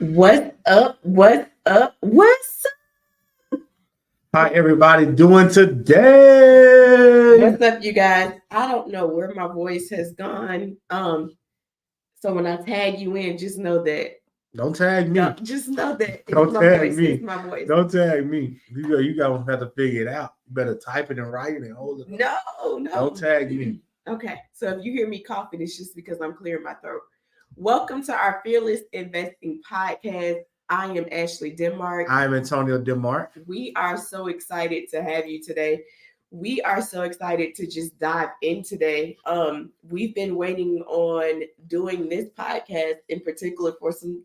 What's up? What's up? What's up? How everybody doing today? What's up, you guys? I don't know where my voice has gone. So when I tag you in, just know that. Don't tag me. Just know that it's Don't my tag voice. me. It's my voice. Don't tag me. You gotta have to figure it out. You better type it and write it and hold it. No. Don't tag me. Okay. So if you hear me coughing, it's just because I'm clearing my throat. Welcome to our Fearless Investing Podcast. I am Ashley Denmark. I'm Antonio Denmark. We are so excited to have you today. We are so excited to just dive in today. We've been waiting on doing this podcast in particular for some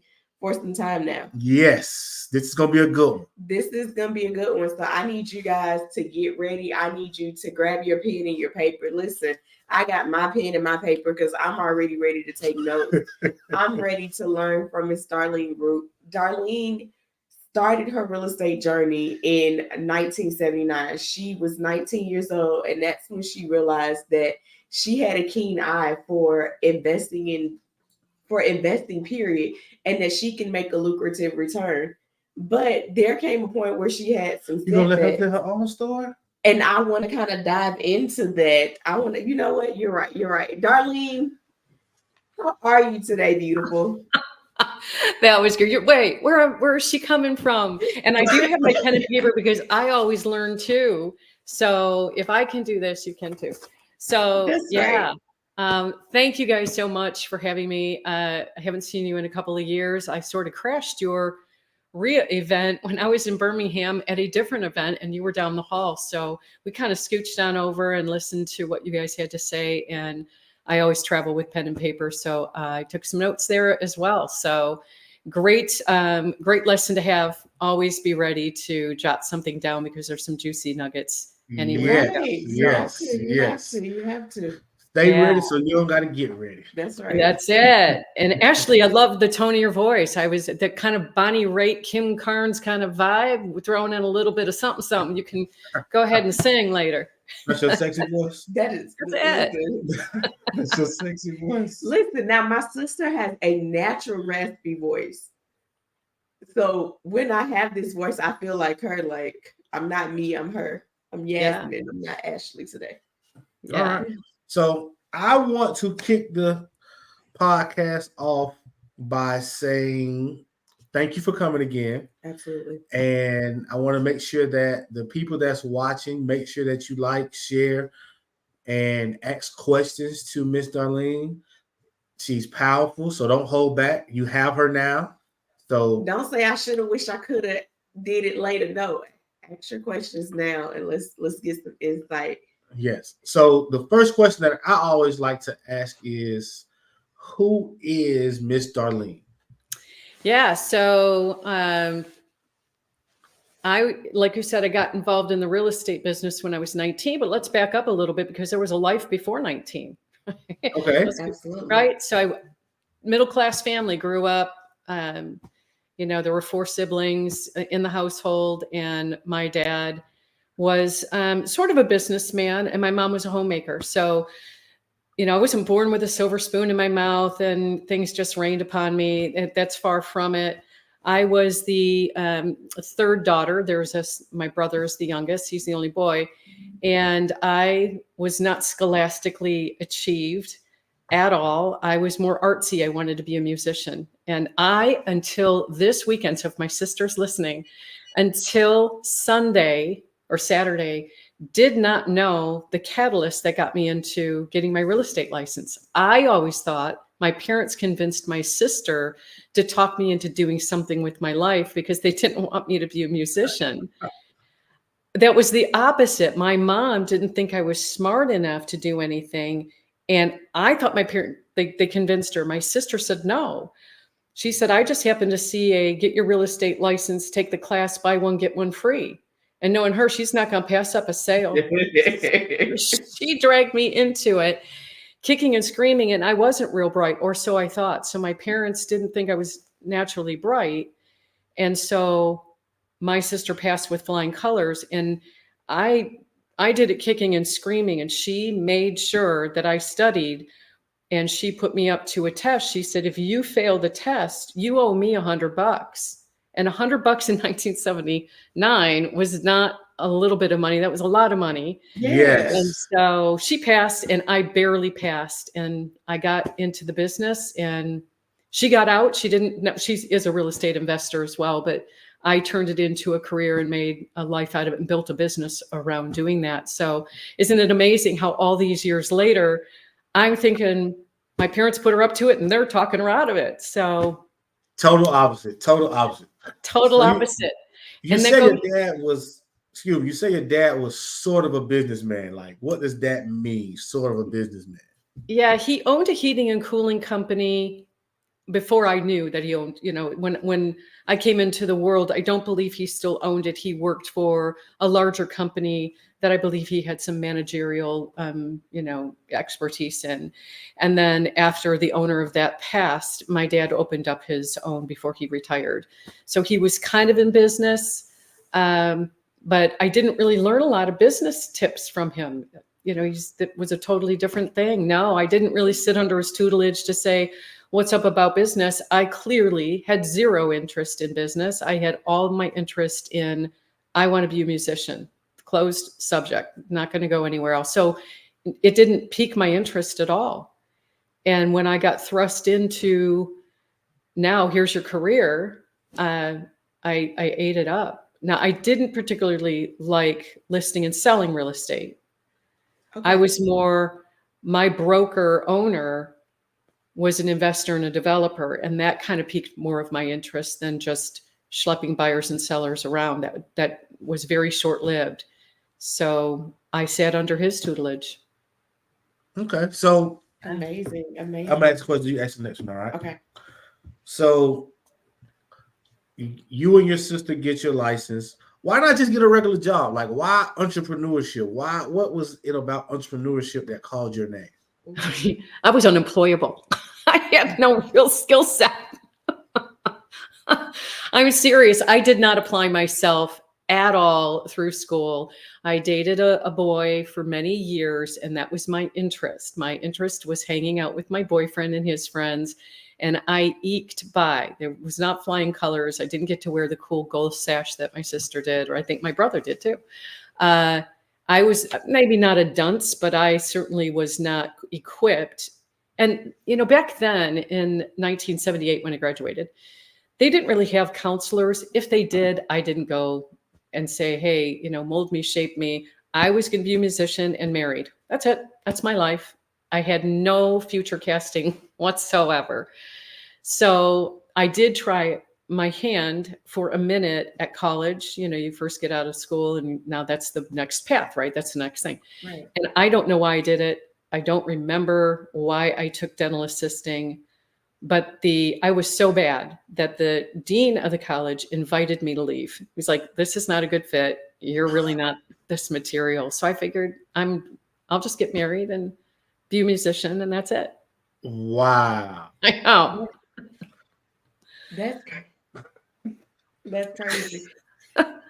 time now. Yes, this is gonna be a good one. This is gonna be a good one. So I need you guys to get ready. I need you to grab your pen and your paper. Listen, I got my pen and my paper because I'm already ready to take notes. I'm ready to learn from Miss Darlene Root. Darlene started her real estate journey in 1979. She was 19 years old, and that's when she realized that she had a keen eye for investing period, and that she can make a lucrative return. But there came a point where she had some You gonna let her setbacks, tell her own story? and I want to kind of dive into that. I want to, you know what? You're right. Darlene, how are you today, beautiful? That was good. Wait, where is she coming from? And I do have my pen and paper because I always learn too. So if I can do this, you can too. So That's yeah. right. Thank you guys so much for having me. I haven't seen you in a couple of years. I sort of crashed your RIA event when I was in Birmingham at a different event, and you were down the hall. So we kind of scooched on over and listened to what you guys had to say. And I always travel with pen and paper, so I took some notes there as well. So great lesson to have. Always be ready to jot something down because there's some juicy nuggets anywhere. Yes. You have to. Stay ready so you don't got to get ready. That's right. That's it. And Ashley, I love the tone of your voice. I was that kind of Bonnie Raitt, Kim Carnes kind of vibe, throwing in a little bit of something. You can go ahead and sing later. That's your sexy voice? That's it. That's your sexy voice. Listen, now my sister has a natural raspy voice. So when I have this voice, I feel like her, like I'm not me, I'm her. I'm Yasmin, I'm not Ashley today. Yeah. All right. So I want to kick the podcast off by saying thank you for coming again. Absolutely. And I want to make sure that the people that's watching, make sure that you like, share, and ask questions to Miss Darlene. She's powerful, so don't hold back. You have her now. So don't say I should have wished I could have did it later. No, ask your questions now and let's get some insight. Yes. So the first question that I always like to ask is, who is Miss Darlene? Yeah. So I, like you said, I got involved in the real estate business when I was 19, but let's back up a little bit because there was a life before 19. Okay. Absolutely. Right. So middle-class family, grew up, there were 4 siblings in the household, and my dad was sort of a businessman, and my mom was a homemaker. So, I wasn't born with a silver spoon in my mouth and things just rained upon me. That's far from it. I was the third daughter. My brother is the youngest. He's the only boy. And I was not scholastically achieved at all. I was more artsy. I wanted to be a musician. And until this weekend, so if my sister's listening, until Sunday or Saturday, did not know the catalyst that got me into getting my real estate license. I always thought my parents convinced my sister to talk me into doing something with my life because they didn't want me to be a musician. That was the opposite. My mom didn't think I was smart enough to do anything. And I thought my parents, they convinced her. My sister said no. She said, I just happened to see get your real estate license, take the class, buy one, get one free. And knowing her, she's not going to pass up a sale. She dragged me into it, kicking and screaming, and I wasn't real bright, or so I thought. So my parents didn't think I was naturally bright. And so my sister passed with flying colors, and I did it kicking and screaming, and she made sure that I studied and she put me up to a test. She said, if you fail the test, you owe me $100. And $100 in 1979 was not a little bit of money. That was a lot of money. Yes. And so she passed and I barely passed. And I got into the business and she got out. She didn't know, she is a real estate investor as well, but I turned it into a career and made a life out of it and built a business around doing that. So isn't it amazing how all these years later, I'm thinking my parents put her up to it and they're talking her out of it. So Total opposite. Total opposite. total So opposite. You And then say go- your dad was, excuse me, you say your dad was sort of a businessman. Like, what does that mean? Sort of a businessman. Yeah, he owned a heating and cooling company before I knew that he owned, you know, when I came into the world, I don't believe he still owned it. He worked for a larger company that I believe he had some managerial, you know, expertise in. And then after the owner of that passed, my dad opened up his own before he retired. So he was kind of in business, but I didn't really learn a lot of business tips from him. You know, it was a totally different thing. No, I didn't really sit under his tutelage to say, what's up about business? I clearly had zero interest in business. I had all my interest in, I want to be a musician. Closed subject, not going to go anywhere else. So it didn't pique my interest at all. And when I got thrust into, now here's your career, I ate it up. Now, I didn't particularly like listing and selling real estate. Okay. I was more, my broker owner was an investor and a developer, and that kind of piqued more of my interest than just schlepping buyers and sellers around. That was very short-lived. So I sat under his tutelage. Okay. So Amazing. Amazing. I'm going to ask a question. You ask the next one, all right? Okay. So you and your sister get your license. Why not just get a regular job? Like, why entrepreneurship? What was it about entrepreneurship that called your name? I was unemployable. I had no real skill set. I'm serious. I did not apply myself at all through school. I dated a boy for many years, and that was my interest. My interest was hanging out with my boyfriend and his friends, and I eked by. There was not flying colors. I didn't get to wear the cool gold sash that my sister did, or I think my brother did too. I was maybe not a dunce, but I certainly was not equipped. And, you know, back then in 1978, when I graduated, they didn't really have counselors. If they did, I didn't go and say, hey, you know, mold me, shape me. I was going to be a musician and married. That's it. That's my life. I had no future casting whatsoever. So I did try my hand for a minute at college. You know, you first get out of school and now that's the next path, right? That's the next thing. Right. And I don't know why I did it. I don't remember why I took dental assisting, but I was so bad that the dean of the college invited me to leave. He's like, this is not a good fit. You're really not this material. So I figured I'll just get married and be a musician and that's it. Wow. I know. That's crazy.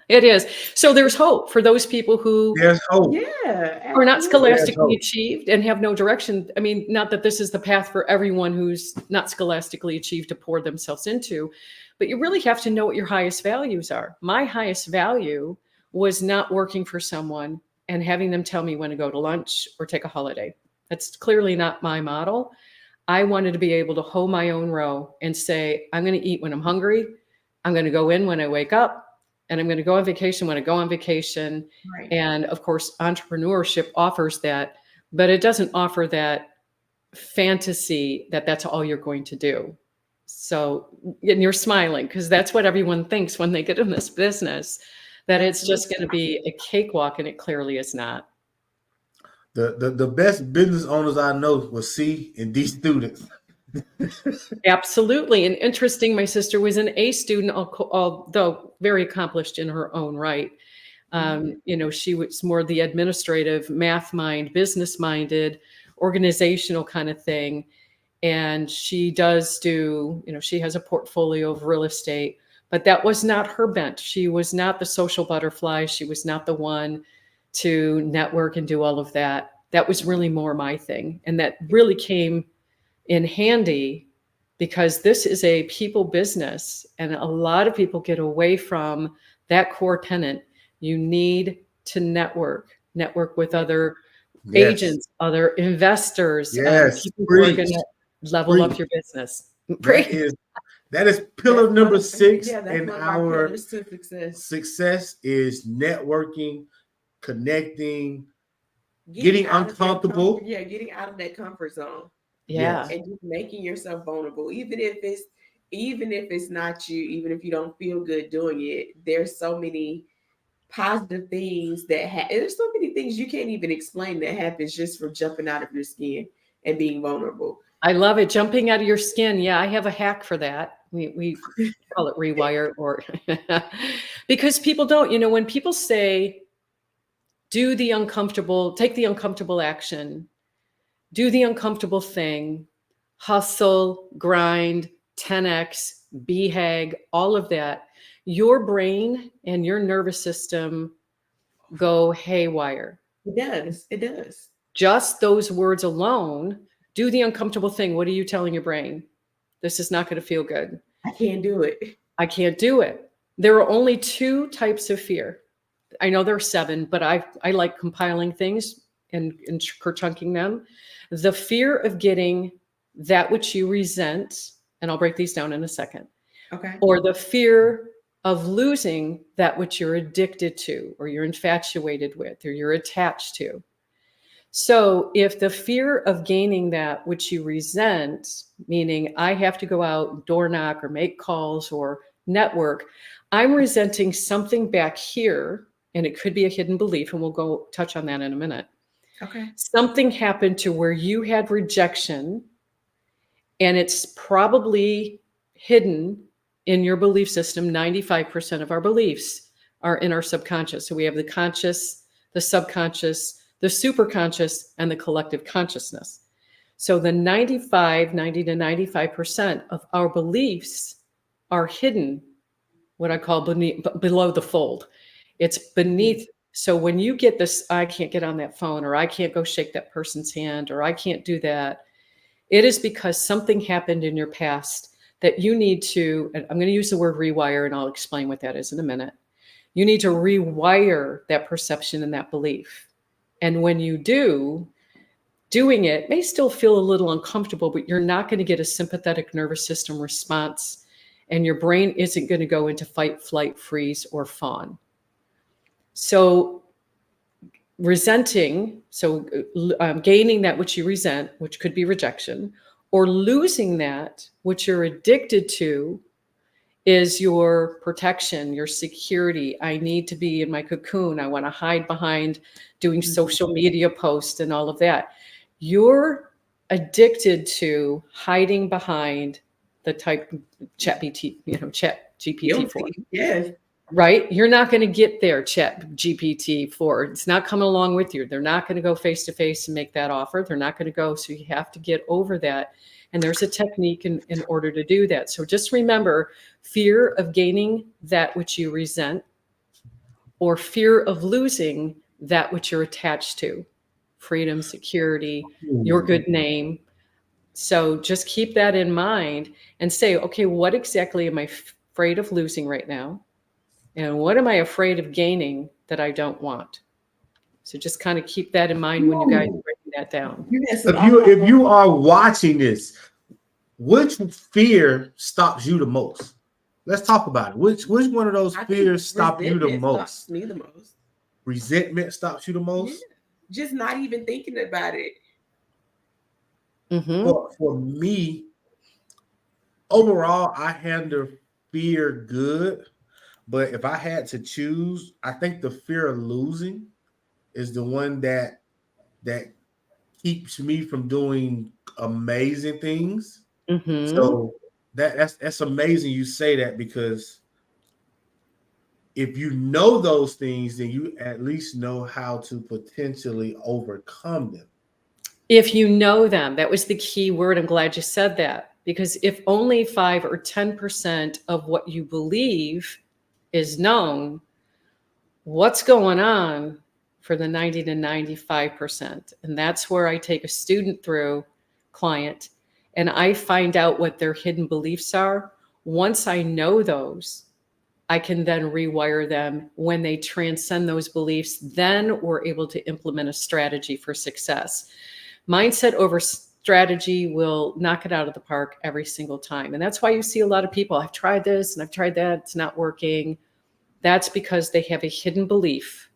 It is. So there's hope for those people who There's hope. Yeah. are not absolutely. scholastically achieved and have no direction. I mean, not that this is the path for everyone who's not scholastically achieved to pour themselves into, but you really have to know what your highest values are. My highest value was not working for someone and having them tell me when to go to lunch or take a holiday. That's clearly not my model. I wanted to be able to hoe my own row and say, I'm going to eat when I'm hungry. I'm going to go in when I wake up. And I'm going to go on vacation when I go on vacation. Right. And of course, entrepreneurship offers that, but it doesn't offer that fantasy that that's all you're going to do. So, and you're smiling because that's what everyone thinks when they get in this business, that it's just going to be a cakewalk, and it clearly is not. The best business owners I know were C and D students. Absolutely. And interesting, my sister was an A student, although very accomplished in her own right. You know, she was more the administrative, math mind, business minded, organizational kind of thing. And she does do, you know, she has a portfolio of real estate, but that was not her bent. She was not the social butterfly. She was not the one to network and do all of that. That was really more my thing. And that really came in handy, because this is a people business and a lot of people get away from that core tenet. You need to network with other Yes. agents, other investors, Yes. people who are Preach. going to level up Preach. your business. That is pillar number 6 that's in one of our our pillars to success. success is networking, connecting, getting out of your uncomfortable. getting out of that comfort zone. Yeah. And just making yourself vulnerable, even if it's not you, even if you don't feel good doing it. There's so many positive things there's so many things you can't even explain that happens just from jumping out of your skin and being vulnerable. I love it. Jumping out of your skin. Yeah, I have a hack for that. We call it rewire, or because people don't, when people say, do the uncomfortable, take the uncomfortable action, do the uncomfortable thing, hustle, grind, 10x, BHAG, all of that, your brain and your nervous system go haywire. It does. Just those words alone, do the uncomfortable thing. What are you telling your brain? This is not going to feel good. I can't do it. I can't do it. There are only 2 types of fear. I know there are 7, but I like compiling things and chunking them. The fear of getting that which you resent, and I'll break these down in a second. Okay. Or the fear of losing that which you're addicted to, or you're infatuated with, or you're attached to. So if the fear of gaining that which you resent, meaning I have to go out, door knock, or make calls, or network, I'm resenting something back here, and it could be a hidden belief, and we'll go touch on that in a minute. Okay. Something happened to where you had rejection, and it's probably hidden in your belief system. 95% of our beliefs are in our subconscious. So we have the conscious, the subconscious, the superconscious, and the collective consciousness. So the 90 to 95% of our beliefs are hidden, what I call below the fold. It's beneath. So when you get this, I can't get on that phone, or I can't go shake that person's hand, or I can't do that, it is because something happened in your past that you need to, and I'm going to use the word rewire, and I'll explain what that is in a minute. You need to rewire that perception and that belief. And when you do, doing it may still feel a little uncomfortable, but you're not going to get a sympathetic nervous system response, and your brain isn't going to go into fight, flight, freeze, or fawn. So resenting, gaining that which you resent, which could be rejection, or losing that which you're addicted to, is your protection, your security. I need to be in my cocoon. I want to hide behind doing social media posts and all of that. You're addicted to hiding behind the type chat GPT 4. Yes. Right? You're not going to get there, chat GPT 4. It's not coming along with you. They're not going to go face to face and make that offer. They're not going to go. So you have to get over that. And there's a technique in order to do that. So just remember, fear of gaining that which you resent, or fear of losing that which you're attached to. Freedom, security, your good name. So just keep that in mind and say, okay, what exactly am I afraid of losing right now? And what am I afraid of gaining that I don't want? So just kind of keep that in mind when you guys are breaking that down. If you are watching this, which fear stops you the most? Let's talk about it. Which one of those fears stop you the most? Stops me the most. Resentment stops you the most? Yeah. Just not even thinking about it. Mm-hmm. For me, overall, I handle fear good. But if I had to choose, I think the fear of losing is the one that keeps me from doing amazing things. Mm-hmm. So that's amazing you say that, because if you know those things, then you at least know how to potentially overcome them. If you know them, that was the key word. I'm glad you said that, because if only 5 or 10% of what you believe is known, what's going on for the 90 to 95%? And that's where I take a student through, client, and I find out what their hidden beliefs are. Once I know those, I can then rewire them. When they transcend those beliefs, then we're able to implement a strategy for success. Mindset over strategy will knock it out of the park every single time. And that's why you see a lot of people, I've tried this and I've tried that, it's not working. That's because they have a hidden belief,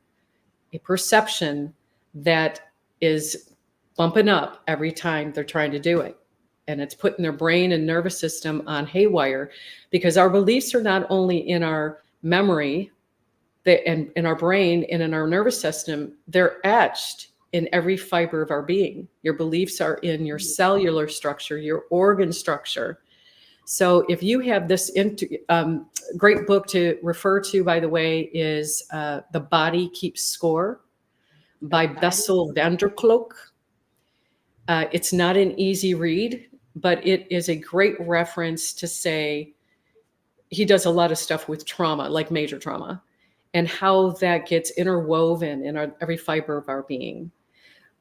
a perception that is bumping up every time they're trying to do it. And it's putting their brain and nervous system on haywire, because our beliefs are not only in our memory and in our brain and in our nervous system, they're etched in every fiber of our being. Your beliefs are in your cellular structure, your organ structure. So if you have this great book to refer to, by the way, is The Body Keeps Score by Bessel van der Kolk. It's not an easy read, but it is a great reference to say, he does a lot of stuff with trauma, like major trauma, and how that gets interwoven in every fiber of our being.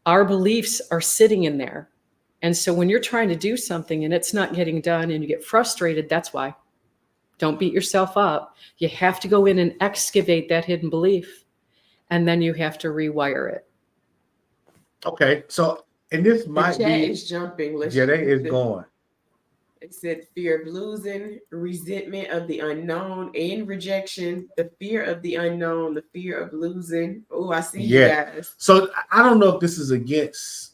Our beliefs are sitting in there. And so when you're trying to do something and it's not getting done and you get frustrated, that's why. Don't beat yourself up. You have to go in and excavate that hidden belief, and then you have to rewire it. Okay, so, and this might The chat be is jumping. yeah, they is going. It said fear of losing, resentment of the unknown, and rejection. The fear of the unknown, the fear of losing. Oh, I see you guys. So I don't know if this is against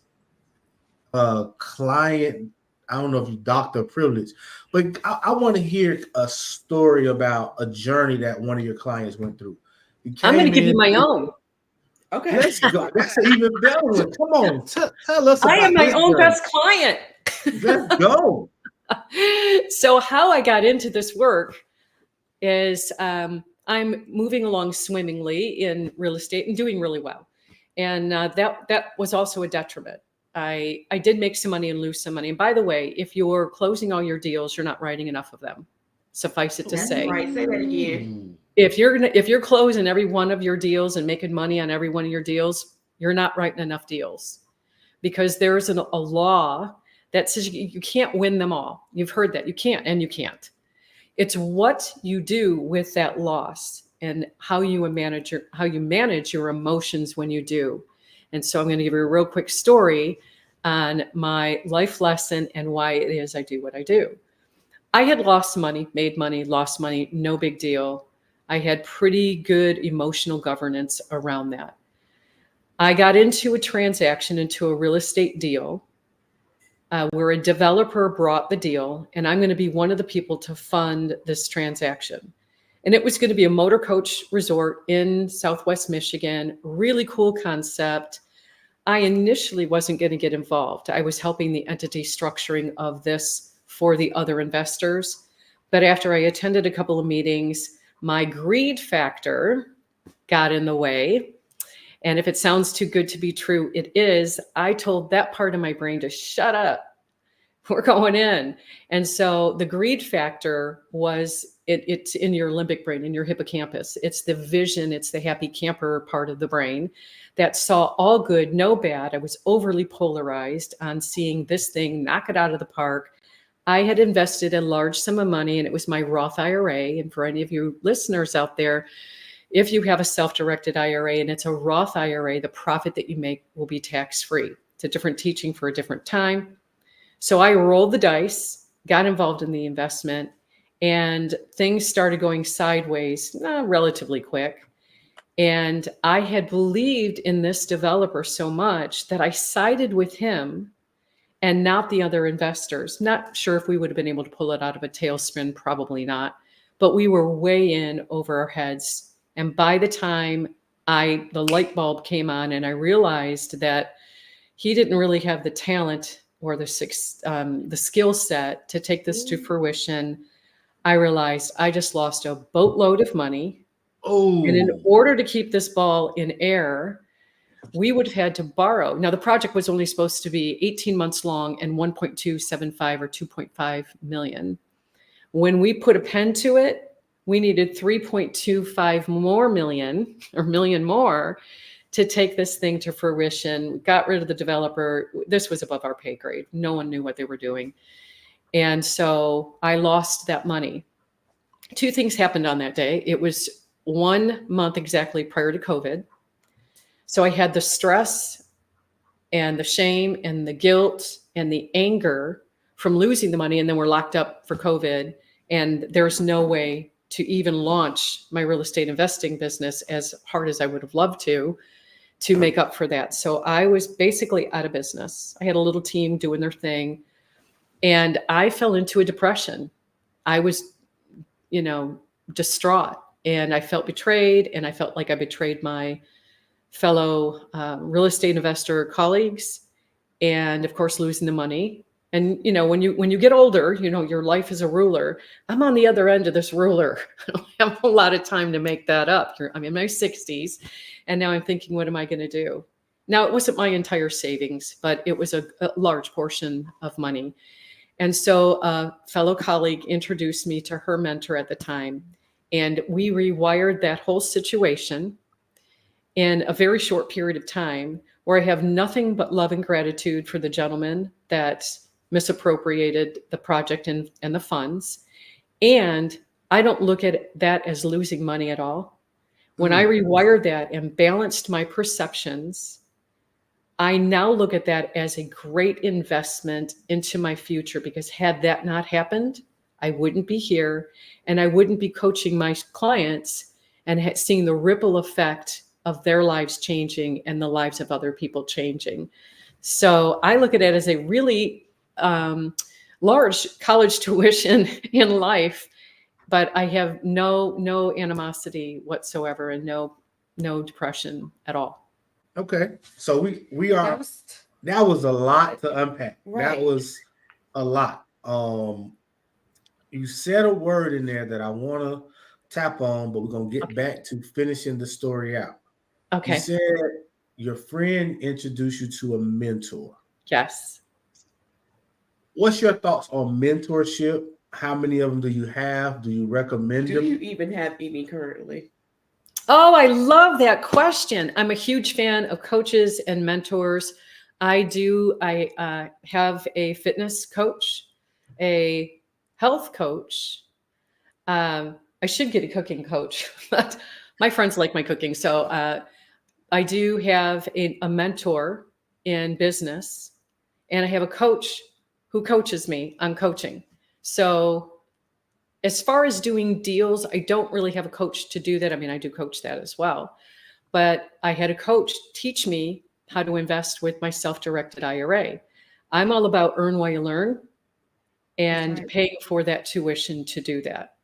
client. I don't know if you doctor privilege, but I want to hear a story about a journey that one of your clients went through. I'm going to give you my own. Okay. Let's go. That's an even better one. Come on, tell us about I am my own journey. best client. Let's go. So how I got into this work is I'm moving along swimmingly in real estate and doing really well. And that was also a detriment. I did make some money and lose some money. And by the way, if you're closing all your deals, you're not writing enough of them. Suffice it to say. Right. Say that again. If you're closing every one of your deals and making money on every one of your deals, you're not writing enough deals, because there's a law that says you can't win them all. You've heard that. You can't, and you can't. It's what you do with that loss and how you manage your emotions when you do. And so I'm going to give you a real quick story on my life lesson and why it is I do what I do. I had lost money, made money, lost money, no big deal. I had pretty good emotional governance around that. I got into a transaction, into a real estate deal, where a developer brought the deal, and I'm going to be one of the people to fund this transaction. And it was going to be a motor coach resort in Southwest Michigan, really cool concept. I initially wasn't going to get involved. I was helping the entity structuring of this for the other investors. But after I attended a couple of meetings, my greed factor got in the way. And if it sounds too good to be true, it is. I told that part of my brain to shut up. We're going in. And so the greed factor was, it's in your limbic brain, in your hippocampus. It's the vision, it's the happy camper part of the brain that saw all good, no bad. I was overly polarized on seeing this thing knock it out of the park. I had invested a large sum of money, and it was my Roth IRA. And for any of you listeners out there, if you have a self-directed IRA and it's a Roth IRA, the profit that you make will be tax-free. It's a different teaching for a different time. So I rolled the dice, got involved in the investment, and things started going sideways relatively quick. And I had believed in this developer so much that I sided with him and not the other investors. Not sure if we would have been able to pull it out of a tailspin, probably not. But we were way in over our heads. And by the time the light bulb came on and I realized that he didn't really have the talent or the skill set to take this to fruition, I realized I just lost a boatload of money. Oh. And in order to keep this ball in air, we would have had to borrow. Now, the project was only supposed to be 18 months long and 1.275 or 2.5 million. When we put a pen to it, we needed 3.25 more million more to take this thing to fruition, got rid of the developer. This was above our pay grade. No one knew what they were doing. And so I lost that money. Two things happened on that day. It was 1 month exactly prior to COVID. So I had the stress and the shame and the guilt and the anger from losing the money. And then we're locked up for COVID. And there's no way to even launch my real estate investing business, as hard as I would have loved to make up for that. So I was basically out of business. I had a little team doing their thing, and I fell into a depression. I was, distraught, and I felt betrayed, and I felt like I betrayed my fellow real estate investor colleagues, and of course, losing the money. And when you get older, your life is a ruler. I'm on the other end of this ruler. I don't have a lot of time to make that up. I'm in my 60s, and now I'm thinking, what am I going to do? Now, it wasn't my entire savings, but it was a large portion of money. And so a fellow colleague introduced me to her mentor at the time, and we rewired that whole situation in a very short period of time, where I have nothing but love and gratitude for the gentleman that misappropriated the project and the funds. And I don't look at that as losing money at all. When I rewired that and balanced my perceptions, I now look at that as a great investment into my future, because had that not happened, I wouldn't be here, and I wouldn't be coaching my clients and seeing the ripple effect of their lives changing and the lives of other people changing. So I look at it as a really large college tuition in life, but I have no animosity whatsoever, and no depression at all. Okay, so we are. That was a lot to unpack. Right. That was a lot. You said a word in there that I want to tap on, but we're gonna get back to finishing the story out. Okay. You said your friend introduced you to a mentor. Yes. What's your thoughts on mentorship? How many of them do you have? Do you recommend them? Do you even have any currently? Oh, I love that question. I'm a huge fan of coaches and mentors. I have a fitness coach, a health coach. I should get a cooking coach, but my friends like my cooking. So I do have a mentor in business, and I have a coach who coaches me on coaching. So as far as doing deals, I don't really have a coach to do that. I mean, I do coach that as well, but I had a coach teach me how to invest with my self-directed IRA. I'm all about earn while you learn, and paying for that tuition to do that.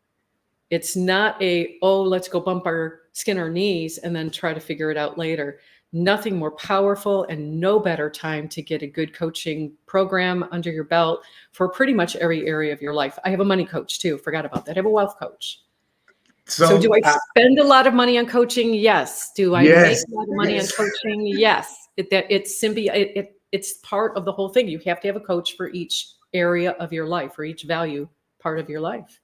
It's not let's go bump our skin our knees and then try to figure it out later. Nothing more powerful, and no better time to get a good coaching program under your belt for pretty much every area of your life. I have a money coach too. Forgot about that. I have a wealth coach. So do I spend a lot of money on coaching? Yes. Do I make a lot of money on coaching? Yes. It's part of the whole thing. You have to have a coach for each area of your life, for each value part of your life.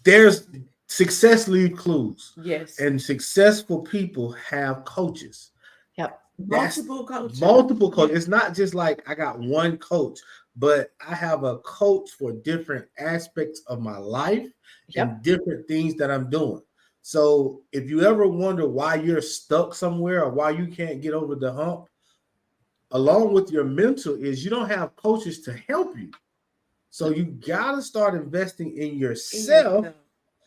There's success leave clues. Yes. And successful people have coaches. Yep. Multiple coaches. Multiple coaches. It's not just like I got one coach, but I have a coach for different aspects of my life and different things that I'm doing. So if you ever wonder why you're stuck somewhere or why you can't get over the hump, along with your mentor is you don't have coaches to help you. So you got to start investing in yourself.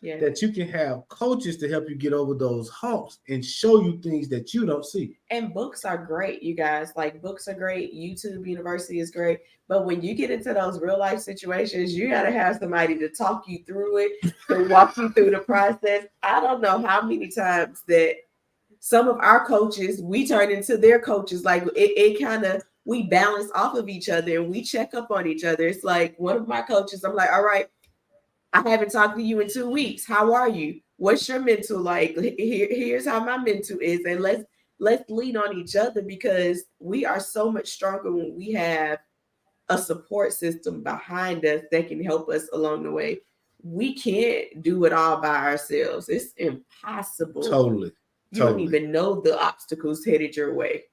That you can have coaches to help you get over those humps and show you things that you don't see. And books are great, you guys. Like, books are great. YouTube University is great. But when you get into those real life situations, you got to have somebody to talk you through it, to walk you through the process. I don't know how many times that some of our coaches, we turn into their coaches. Like, it kind of, we balance off of each other and we check up on each other. It's like one of my coaches, I'm like, all right, I haven't talked to you in 2 weeks. How are you? What's your mental like? Here's how my mental is. And let's lean on each other, because we are so much stronger when we have a support system behind us that can help us along the way. We can't do it all by ourselves. It's impossible. Totally. You don't even know the obstacles headed your way.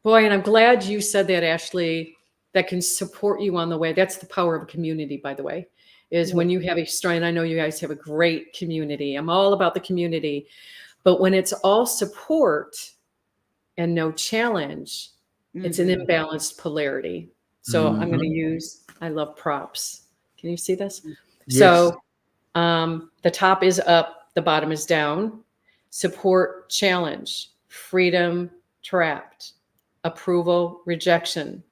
Boy, and I'm glad you said that, Ashley, that can support you on the way. That's the power of a community, by the way, is when you have a strong, I know you guys have a great community. I'm all about the community. But when it's all support and no challenge, it's an imbalanced polarity. So I'm going to use, I love props. Can you see this? Yes. So the top is up, the bottom is down. Support, challenge, freedom, trapped, approval, rejection.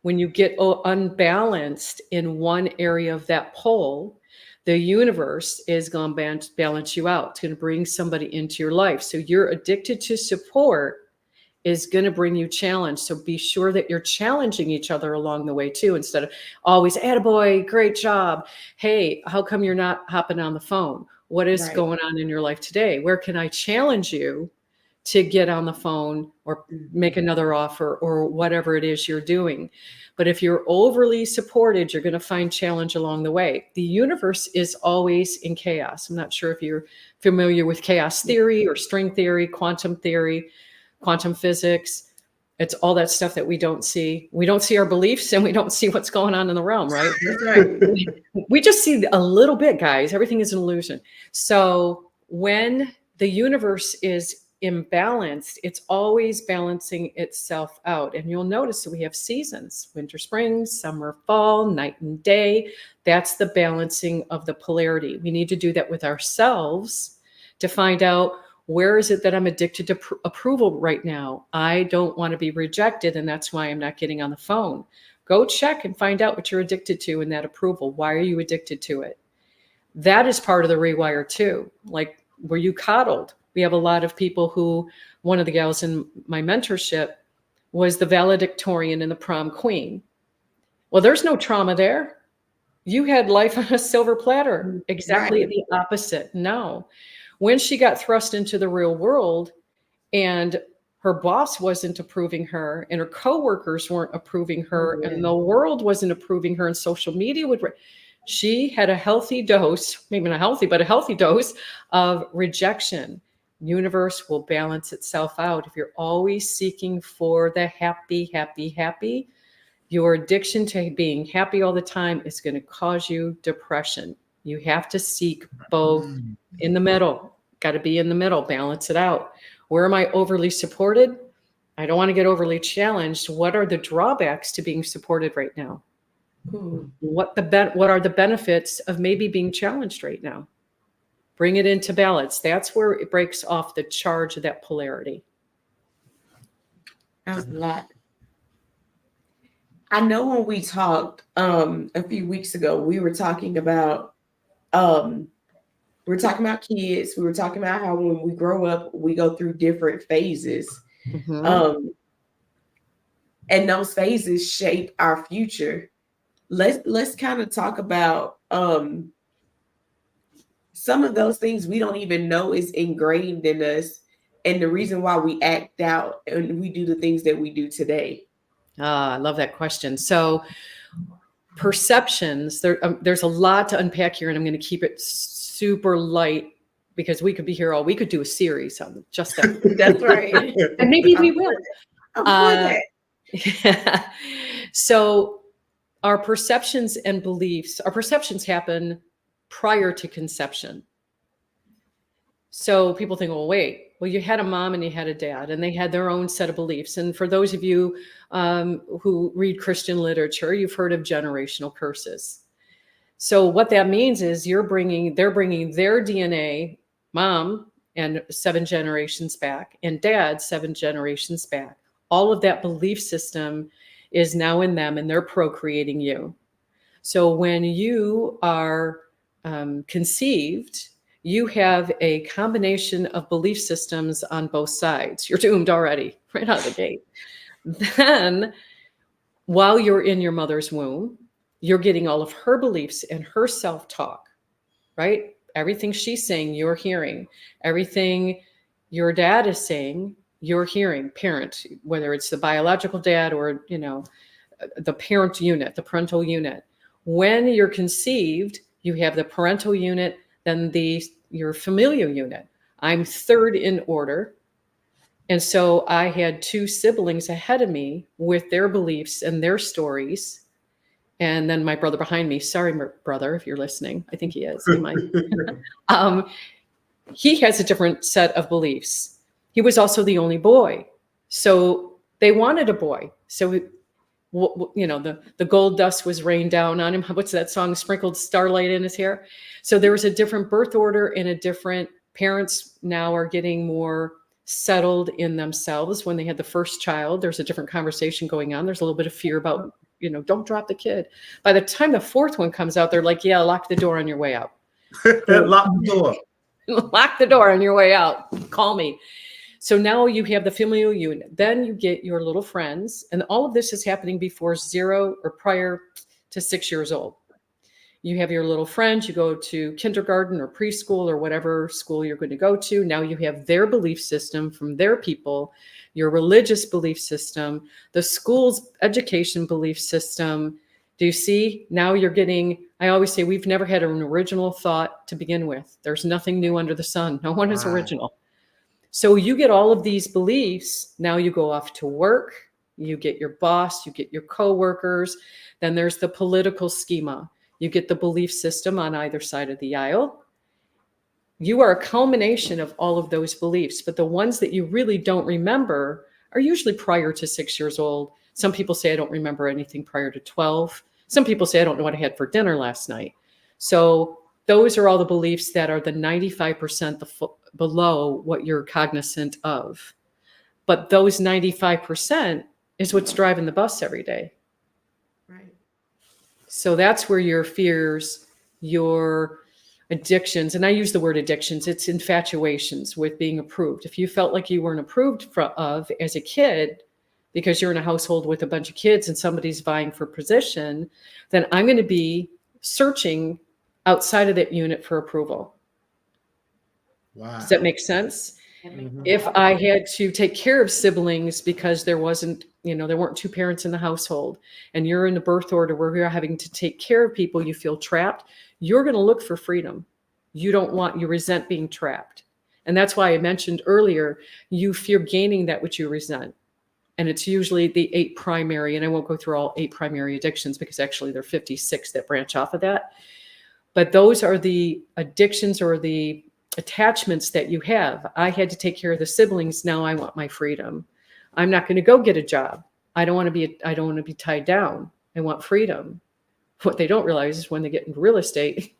When you get unbalanced in one area of that pole, the universe is going to balance you out. It's going to bring somebody into your life. So you're addicted to support is going to bring you challenge. So be sure that you're challenging each other along the way too, instead of always, attaboy, great job. Hey, how come you're not hopping on the phone? What is going on in your life today? Where can I challenge you to get on the phone or make another offer or whatever it is you're doing? But if you're overly supported, you're going to find challenge along the way. The universe is always in chaos. I'm not sure if you're familiar with chaos theory or string theory, quantum physics. It's all that stuff that we don't see. We don't see our beliefs and we don't see what's going on in the realm, right? That's right. We just see a little bit, guys. Everything is an illusion. So when the universe is imbalanced, it's always balancing itself out. And you'll notice that we have seasons: winter, spring, summer, fall, night and day. That's the balancing of the polarity. We need to do that with ourselves to find out, where is it that I'm addicted to approval right now? I don't want to be rejected, and that's why I'm not getting on the phone. Go check and find out what you're addicted to in that approval. Why are you addicted to it? That is part of the rewire too. Like, were you coddled? We have a lot of people who, one of the gals in my mentorship was the valedictorian and the prom queen. Well, there's no trauma there. You had life on a silver platter. Exactly the opposite. No. When she got thrust into the real world and her boss wasn't approving her and her coworkers weren't approving her and the world wasn't approving her and social media she had a healthy dose, maybe not healthy, but a healthy dose of rejection. Universe will balance itself out. If you're always seeking for the happy, happy, happy, your addiction to being happy all the time is going to cause you depression. You have to seek both in the middle. Got to be in the middle, balance it out. Where am I overly supported? I don't want to get overly challenged. What are the drawbacks to being supported right now? What are the benefits of maybe being challenged right now? Bring it into balance. That's where it breaks off the charge of that polarity. That was a lot. I know when we talked a few weeks ago, we were talking about kids. We were talking about how when we grow up, we go through different phases. And those phases shape our future. Let's kind of talk about some of those things we don't even know is ingrained in us, and the reason why we act out and we do the things that we do today. I love that question. So perceptions, there's a lot to unpack here, and I'm going to keep it super light because we could be here we could do a series on just that. That's right. And maybe we will. That. So our perceptions and beliefs, our perceptions happen prior to conception. So people think, well, wait, you had a mom and you had a dad and they had their own set of beliefs. And for those of you who read Christian literature, you've heard of generational curses. So what that means is they're bringing their DNA, mom and 7 generations back and dad 7 generations back. All of that belief system is now in them and they're procreating you. So when you are conceived, you have a combination of belief systems on both sides. You're doomed already, right out of the gate. Then, while you're in your mother's womb, you're getting all of her beliefs and her self-talk, right? Everything she's saying, you're hearing. Everything your dad is saying, you're hearing. Parent, whether it's the biological dad or, the parent unit, the parental unit. When you're conceived, you have the parental unit, then your familial unit. I'm third in order. And so I had two siblings ahead of me with their beliefs and their stories. And then my brother behind me, sorry, brother, if you're listening, I think he is. He might. He has a different set of beliefs. He was also the only boy. So they wanted a boy. So, the gold dust was rained down on him. What's that song? Sprinkled starlight in his hair. So there was a different birth order and a different, parents now are getting more settled in themselves. When they had the first child, there's a different conversation going on. There's a little bit of fear about, don't drop the kid. By the time the fourth one comes out, they're like, yeah, lock the door on your way out. Lock the door. Lock the door on your way out. Call me. So now you have the familial unit. Then you get your little friends. And all of this is happening before 0 or prior to 6 years old. You have your little friends. You go to kindergarten or preschool or whatever school you're going to go to. Now you have their belief system from their people, your religious belief system, the school's education belief system. Do you see? Now you're getting, I always say, we've never had an original thought to begin with. There's nothing new under the sun. No one is original. So you get all of these beliefs. Now you go off to work. You get your boss. You get your coworkers. Then there's the political schema. You get the belief system on either side of the aisle. You are a culmination of all of those beliefs. But the ones that you really don't remember are usually prior to 6 years old. Some people say, I don't remember anything prior to 12. Some people say, I don't know what I had for dinner last night. So those are all the beliefs that are the 95% below what you're cognizant of. But those 95% is what's driving the bus every day. Right. So that's where your fears, your addictions, and I use the word addictions, it's infatuations with being approved. If you felt like you weren't approved of as a kid, because you're in a household with a bunch of kids and somebody's vying for position, then I'm going to be searching outside of that unit for approval. Wow. Does that make sense? Mm-hmm. If I had to take care of siblings because there wasn't, there weren't two parents in the household, and you're in the birth order where you're having to take care of people, you feel trapped, you're going to look for freedom. You resent being trapped. And that's why I mentioned earlier, you fear gaining that which you resent. And it's usually the 8 primary, and I won't go through all 8 primary addictions because actually there are 56 that branch off of that. But those are the addictions or the attachments that you have. I had to take care of the siblings. Now I want my freedom. I'm not going to go get a job. I don't want to be tied down. I want freedom. What they don't realize is when they get into real estate,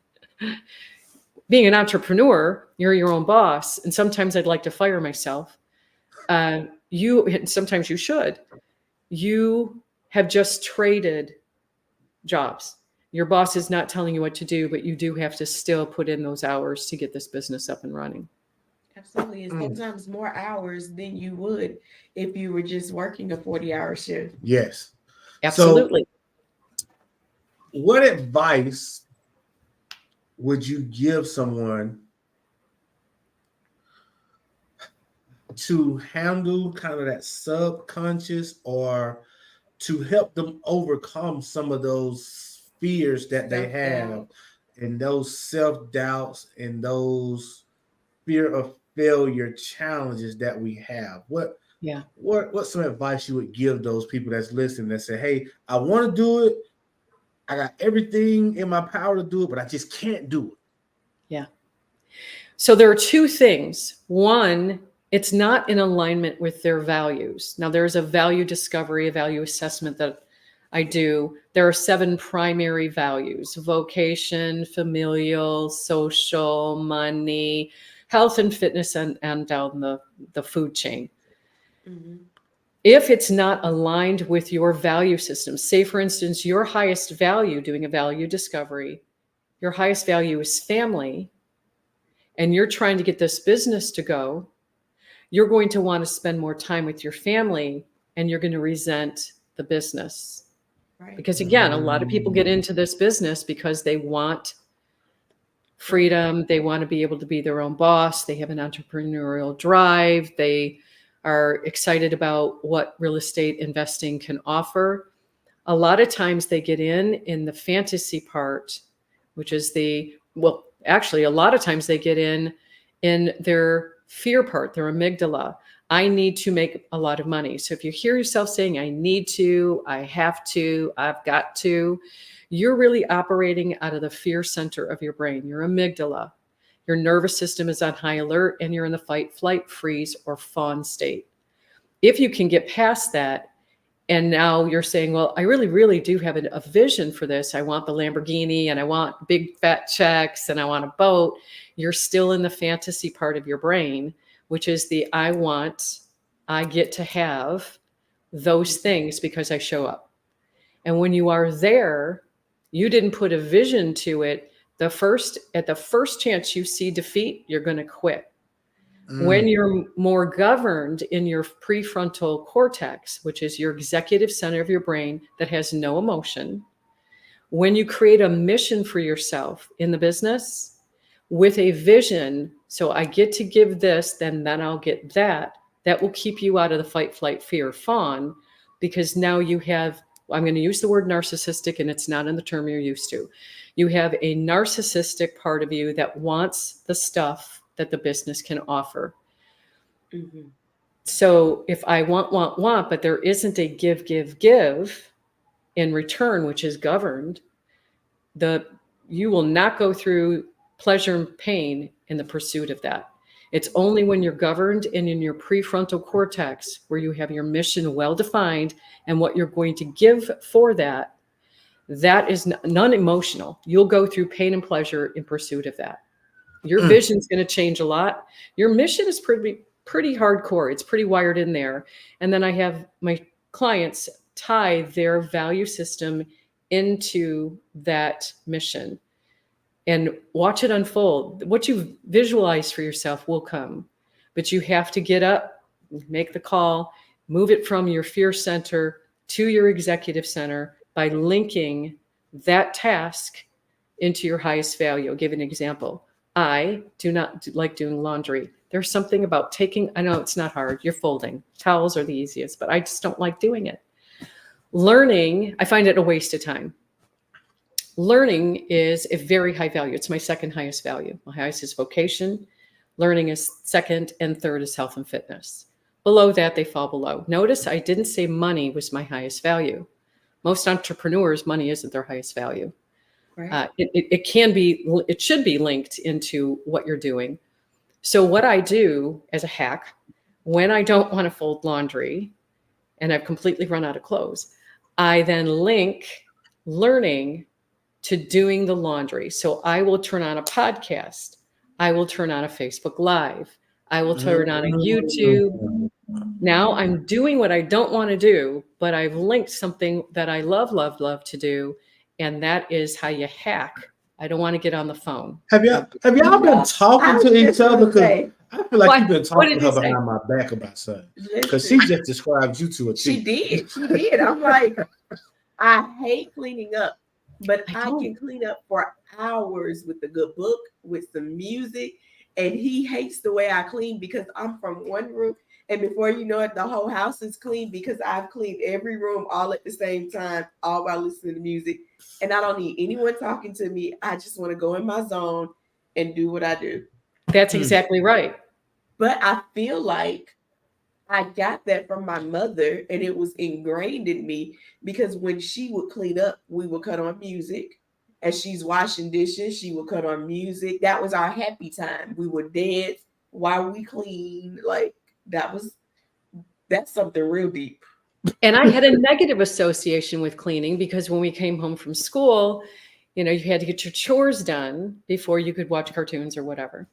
being an entrepreneur, you're your own boss. And sometimes I'd like to fire myself. Sometimes you should. You have just traded jobs. Your boss is not telling you what to do, but you do have to still put in those hours to get this business up and running. Absolutely. And sometimes more hours than you would if you were just working a 40-hour shift. Yes. Absolutely. So, what advice would you give someone to handle kind of that subconscious, or to help them overcome some of those fears that they have, and those self-doubts and those fear of failure challenges that we have? What's some advice you would give those people that's listening that say, hey, I want to do it, I got everything in my power to do it, but I just can't do it? Yeah. So there are 2 things. One, it's not in alignment with their values. Now, there's a value discovery, a value assessment that I do. There are 7 primary values: vocation, familial, social, money, health and fitness, and down the food chain. Mm-hmm. If it's not aligned with your value system, say, for instance, your highest value, doing a value discovery, your highest value is family, and you're trying to get this business to go, you're going to want to spend more time with your family, and you're going to resent the business. Right. Because again, a lot of people get into this business because they want freedom. They want to be able to be their own boss. They have an entrepreneurial drive. They are excited about what real estate investing can offer. A lot of times they get in the fantasy part, which is actually a lot of times they get in in their fear part, their amygdala. I need to make a lot of money. So if you hear yourself saying, I need to, I have to, I've got to, you're really operating out of the fear center of your brain, your amygdala. Your nervous system is on high alert and you're in the fight, flight, freeze, or fawn state. If you can get past that, and now you're saying, well, I really, really do have a vision for this. I want the Lamborghini and I want big fat checks and I want a boat. You're still in the fantasy part of your brain, which is the I get to have those things because I show up. And when you are there, you didn't put a vision to it. At the first chance you see defeat, you're going to quit. When you're more governed in your prefrontal cortex, which is your executive center of your brain that has no emotion, when you create a mission for yourself in the business with a vision, so I get to give this, then I'll get that, that will keep you out of the fight, flight, fear, fawn, because now you have, I'm going to use the word narcissistic, and it's not in the term you're used to. You have a narcissistic part of you that wants the stuff that the business can offer. Mm-hmm. So if I want, but there isn't a give in return, which is governed, you will not go through pleasure and pain in the pursuit of that. It's only when you're governed and in your prefrontal cortex where you have your mission well-defined and what you're going to give for that is non-emotional. You'll go through pain and pleasure in pursuit of that. Your vision's going to change a lot. Your mission is pretty hardcore. It's pretty wired in there. And then I have my clients tie their value system into that mission and watch it unfold. What you visualize for yourself will come, but you have to get up, make the call, move it from your fear center to your executive center by linking that task into your highest value. I'll give an example. I do not like doing laundry. There's something about I know it's not hard. You're folding. Towels are the easiest, but I just don't like doing it. Learning, I find it a waste of time. Learning is a very high value. It's my second highest value. My highest is vocation. Learning is second, and third is health and fitness. Below that, they fall below. Notice I didn't say money was my highest value. Most entrepreneurs, money isn't their highest value. Right. It should be linked into what you're doing. So what I do as a hack, when I don't want to fold laundry and I've completely run out of clothes, I then link learning to doing the laundry. So I will turn on a podcast. I will turn on a Facebook Live. I will turn on a YouTube. Now I'm doing what I don't want to do, but I've linked something that I love to do. And that is how you hack. I don't want to get on the phone. Have y'all been talking to each other? Because I feel like you've been talking to her behind my back about something. Because she just described you to a T. She did. I'm like, I hate cleaning up, but I can clean up for hours with a good book, with some music. And he hates the way I clean because I'm from one room. And before you know it, the whole house is clean because I've cleaned every room all at the same time, all while listening to music. And I don't need anyone talking to me. I just want to go in my zone and do what I do. That's exactly right. But I feel like I got that from my mother, and it was ingrained in me because when she would clean up, we would cut on music. As she's washing dishes, she would cut on music. That was our happy time. We would dance while we cleaned. Like, that's something real deep. And I had a negative association with cleaning because when we came home from school, you had to get your chores done before you could watch cartoons or whatever.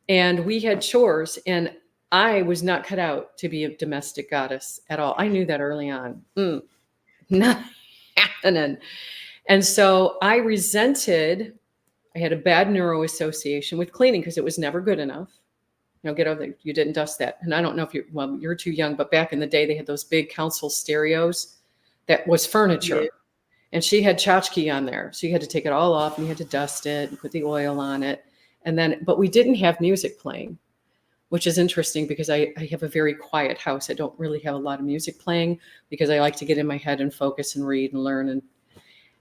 And we had chores, and I was not cut out to be a domestic goddess at all. I knew that early on. Not happening. And so I had a bad neuro association with cleaning because it was never good enough. Get over there. You didn't dust that. And I don't know if you're too young, but back in the day, they had those big console stereos that was furniture. Yeah. And she had tchotchke on there. So you had to take it all off and you had to dust it and put the oil on it. But we didn't have music playing, which is interesting because I have a very quiet house. I don't really have a lot of music playing because I like to get in my head and focus and read and learn.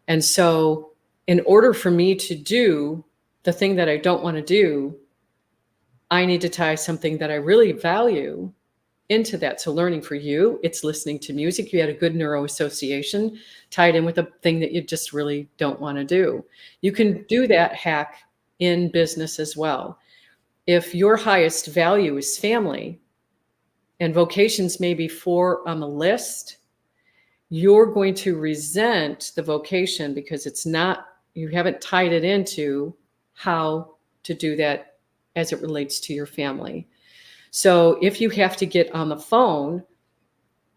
And so in order for me to do the thing that I don't want to do, I need to tie something that I really value into that. So learning for you, it's listening to music. You had a good neuroassociation tied in with a thing that you just really don't want to do. You can do that hack in business as well. If your highest value is family and vocations may be 4 on the list, you're going to resent the vocation because it's not, you haven't tied it into how to do that as it relates to your family. So if you have to get on the phone,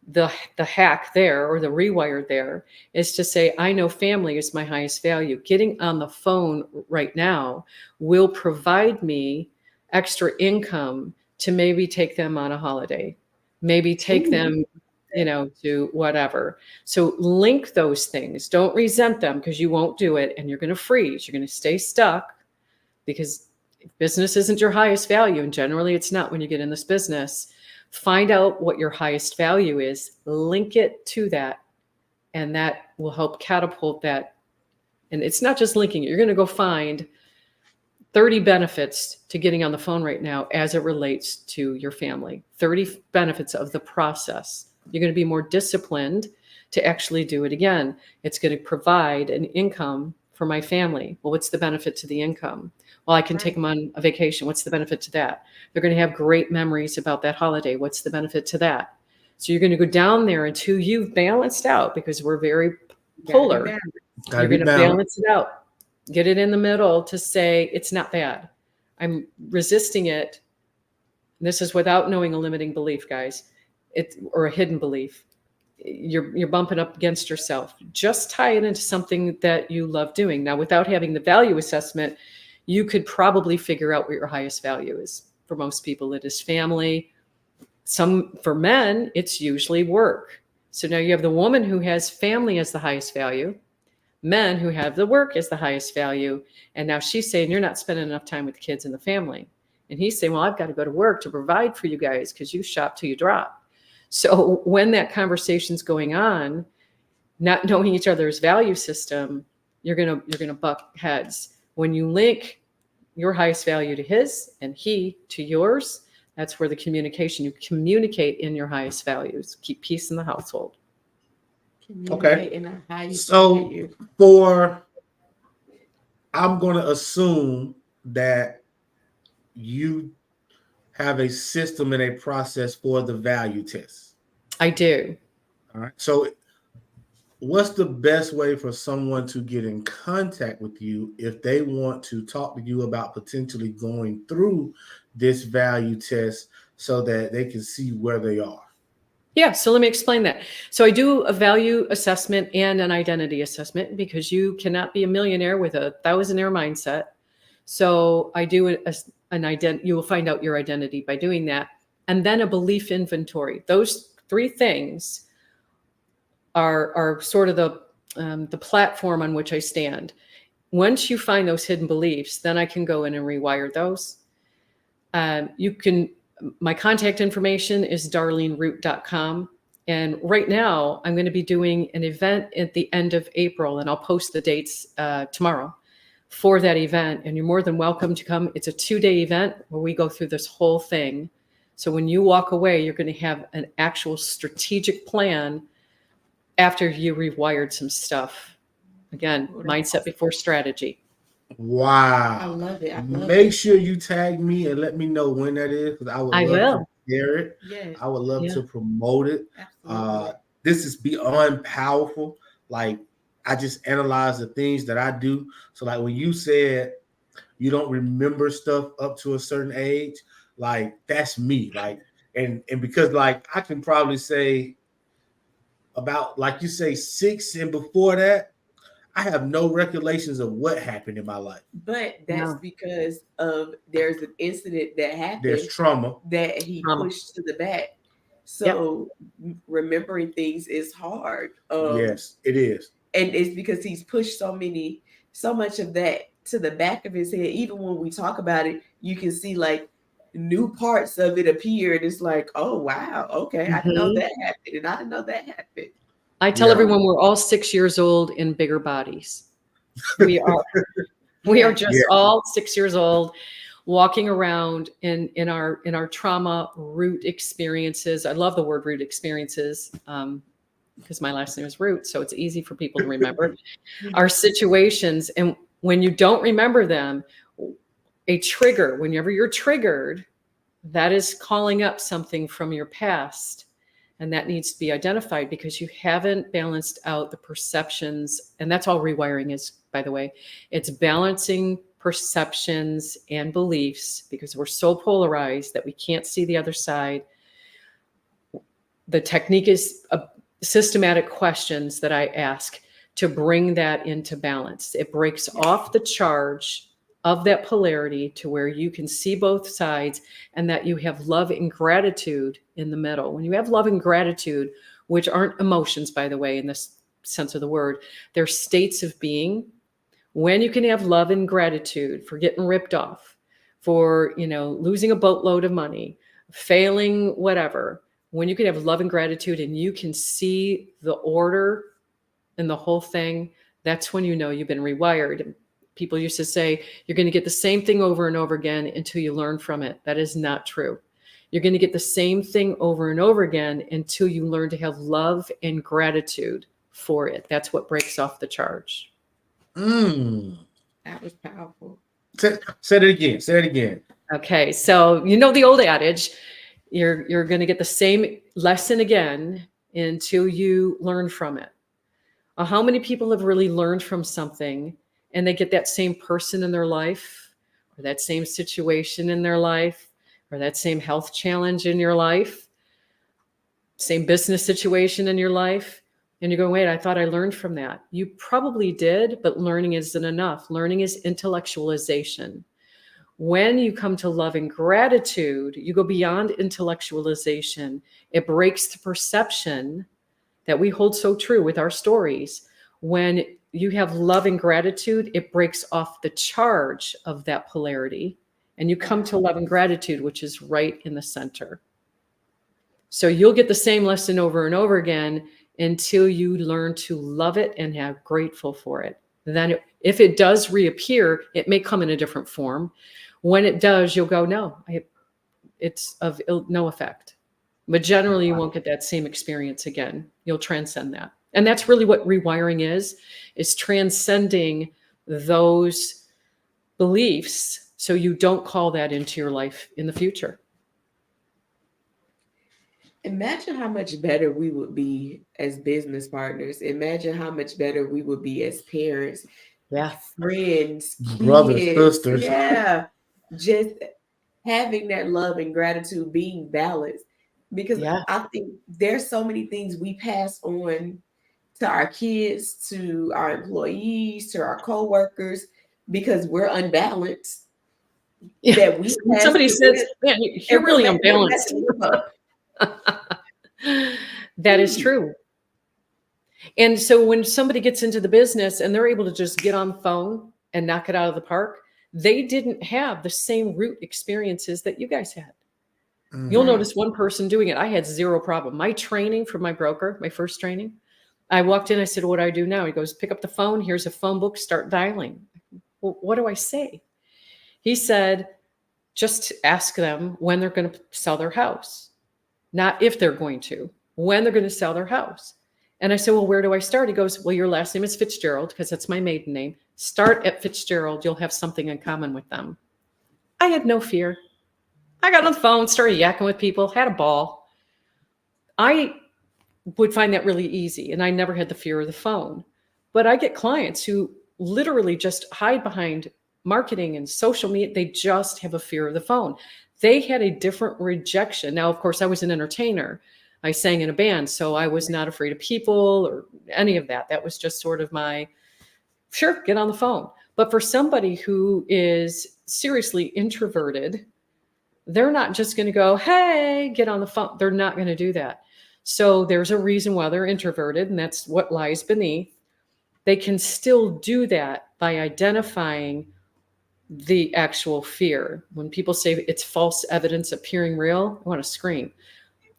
the hack there or the rewire there is to say, I know family is my highest value. Getting on the phone right now will provide me extra income to maybe take them on a holiday, maybe take them, to whatever. So link those things. Don't resent them because you won't do it and you're going to freeze. You're going to stay stuck because business isn't your highest value. And generally it's not when you get in this business. Find out what your highest value is, link it to that, and that will help catapult that. And it's not just linking it. You're going to go find 30 benefits to getting on the phone right now as it relates to your family, 30 benefits of the process. You're going to be more disciplined to actually do it again. It's going to provide an income for my family. Well, what's the benefit to the income? Well, I can take them on a vacation. What's the benefit to that? They're going to have great memories about that holiday. What's the benefit to that? So you're going to go down there until you've balanced out, because we're very polar. You're going to balance it out. Get it in the middle to say, it's not bad. I'm resisting it. This is without knowing a limiting belief, guys, or a hidden belief. You're bumping up against yourself. Just tie it into something that you love doing. Now, without having the value assessment, you could probably figure out what your highest value is. For most people, it is family. For men, it's usually work. So now you have the woman who has family as the highest value, men who have the work as the highest value. And now she's saying, you're not spending enough time with the kids and the family. And he's saying, well, I've got to go to work to provide for you guys because you shop till you drop. So when that conversation's going on, not knowing each other's value system, you're gonna buck heads. When you link your highest value to his and he to yours, that's where the communication, you communicate in your highest values. Keep peace in the household. Okay. So I'm going to assume that you have a system and a process for the value test. I do. All right. So what's the best way for someone to get in contact with you if they want to talk to you about potentially going through this value test so that they can see where they are? Yeah, so let me explain that. So I do a value assessment and an identity assessment because you cannot be a millionaire with a thousandaire mindset. So I do you will find out your identity by doing that. And then a belief inventory. Those 3 things are sort of the platform on which I stand. Once you find those hidden beliefs, then I can go in and rewire those. My contact information is darleneroot.com. And right now I'm going to be doing an event at the end of April, and I'll post the dates tomorrow for that event. And you're more than welcome to come. It's a 2-day event where we go through this whole thing. So when you walk away, you're going to have an actual strategic plan after you rewired some stuff. Again, mindset before strategy. Wow. I love it. Make sure you tag me and let me know when that is, because I would love to share it. Yes. I would love to promote it. Absolutely. This is beyond powerful. Like, I just analyze the things that I do. So like when you said you don't remember stuff up to a certain age, like that's me. Like, and because like I can probably say about, like you say, 6 and before that, I have no recollections of what happened in my life. But that's because there's an incident that happened. There's trauma that he pushed to the back. So remembering things is hard. Yes, it is. And it's because he's pushed so much of that to the back of his head. Even when we talk about it, you can see like new parts of it appear. And it's like, oh, wow. Okay. I didn't know that happened. And I didn't know that happened. I tell everyone we're all 6 years old in bigger bodies. We are just all 6 years old. walking around in our trauma root experiences. I love the word root experiences because my last name is Root, so it's easy for people to remember. Our situations, and when you don't remember them, a trigger, whenever you're triggered, that is calling up something from your past. And that needs to be identified because you haven't balanced out the perceptions. And that's all rewiring is, by the way. It's balancing perceptions and beliefs because we're so polarized that we can't see the other side. The technique is systematic questions that I ask to bring that into balance. It breaks off the charge of that polarity to where you can see both sides and that you have love and gratitude in the middle. When you have love and gratitude, which aren't emotions, by the way, in this sense of the word, they're states of being. When you can have love and gratitude for getting ripped off, for, losing a boatload of money, failing, whatever, when you can have love and gratitude and you can see the order and the whole thing, that's when you know you've been rewired. People used to say, you're going to get the same thing over and over again until you learn from it. That is not true. You're going to get the same thing over and over again until you learn to have love and gratitude for it. That's what breaks off the charge. That was powerful. Say it again. Say it again. Okay. So, the old adage, you're going to get the same lesson again until you learn from it. How many people have really learned from something and they get that same person in their life or that same situation in their life or that same health challenge in your life, same business situation in your life, and you're going, wait, I thought I learned from that. You probably did, but learning isn't enough. Learning is intellectualization. When you come to love and gratitude, you go beyond intellectualization. It breaks the perception that we hold so true with our stories. When you have love and gratitude, it breaks off the charge of that polarity. And you come to love and gratitude, which is right in the center. So you'll get the same lesson over and over again until you learn to love it and have grateful for it. Then if it does reappear, it may come in a different form. When it does, you'll go, no, it's of no effect. But generally, you won't get that same experience again. You'll transcend that. And that's really what rewiring is transcending those beliefs so you don't call that into your life in the future. Imagine how much better we would be as business partners. Imagine how much better we would be as parents, friends, brothers, kids. sisters. Yeah. Just having that love and gratitude being balanced. Because I think there's so many things we pass on to our kids, to our employees, to our coworkers, because we're unbalanced. That we somebody says, man, you're really unbalanced. That is true. And so when somebody gets into the business and they're able to just get on the phone and knock it out of the park, they didn't have the same root experiences that you guys had. You'll notice one person doing it. I had zero problem. My training for my broker, my first training, I walked in, I said, what do I do now? He goes, pick up the phone. Here's a phone book, start dialing. Well, what do I say? He said, just ask them when they're going to sell their house. Not if they're going to, when they're going to sell their house. And I said, well, where do I start? He goes, well, your last name is Fitzgerald because that's my maiden name. Start at Fitzgerald. You'll have something in common with them. I had no fear. I got on the phone, started yakking with people, had a ball. I would find that really easy. And I never had the fear of the phone. But I get clients who literally just hide behind marketing and social media. They just have a fear of the phone. They had a different rejection. Now, of course, I was an entertainer. I sang in a band, so I was not afraid of people or any of that. That was just sort of my, sure, get on the phone. But for somebody who is seriously introverted, they're not just going to go, hey, get on the phone. They're not going to do that. So there's a reason why they're introverted, and that's what lies beneath. They can still do that by identifying the actual fear. When people say it's false evidence appearing real, I want to scream.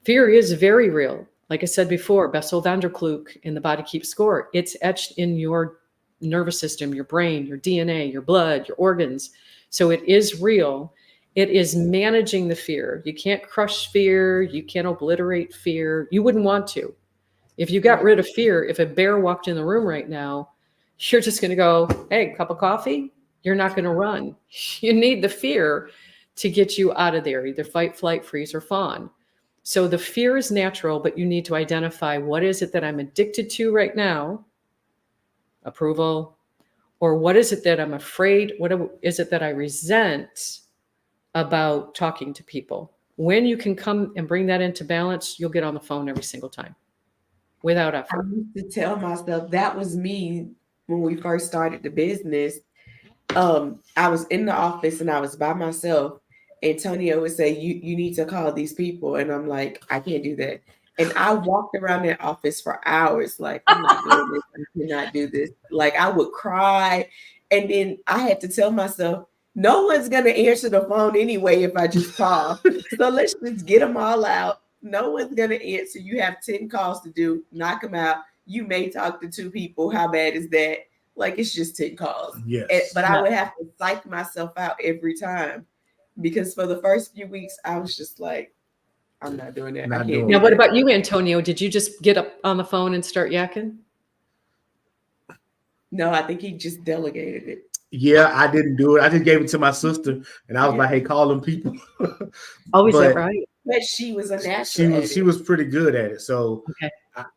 Fear is very real. Like I said before, Bessel van der Kolk in The Body Keeps Score. It's etched in your nervous system, your brain, your DNA, your blood, your organs. So it is real. It is managing the fear. You can't crush fear. You can't obliterate fear. You wouldn't want to. If you got rid of fear, if a bear walked in the room right now, you're just going to go, hey, cup of coffee? You're not going to run. You need the fear to get you out of there, either fight, flight, freeze, or fawn. So the fear is natural, but you need to identify what is it that I'm addicted to right now? Approval. Or what is it that I'm afraid? What is it that I resent about talking to people? When you can come and bring that into balance, you'll get on the phone every single time without I effort. used to tell myself that was me when we first started the business. I was in the office and I was by myself. Antonio would say, you need to call these people. And I'm like, I can't do that. And I walked around that office for hours, like, I'm not doing this. I cannot do this. Like, I would cry. And then I had to tell myself, no one's going to answer the phone anyway if I just call. So let's just get them all out. No one's going to answer. You have 10 calls to do, knock them out. You may talk to 2 people. How bad is that? Like, it's just 10 calls. Yes. But I would have to psych myself out every time, because for the first few weeks, I was just like, I'm not doing that. I can't do Now, what that. about you, Antonio? Did you just get up on the phone and start yakking? No, I think he just delegated it. Yeah, I didn't do it. I just gave it to my sister, and I was like, "Hey, call them people." Oh, is that But right? But she was a natural. she was pretty good at it. So Okay.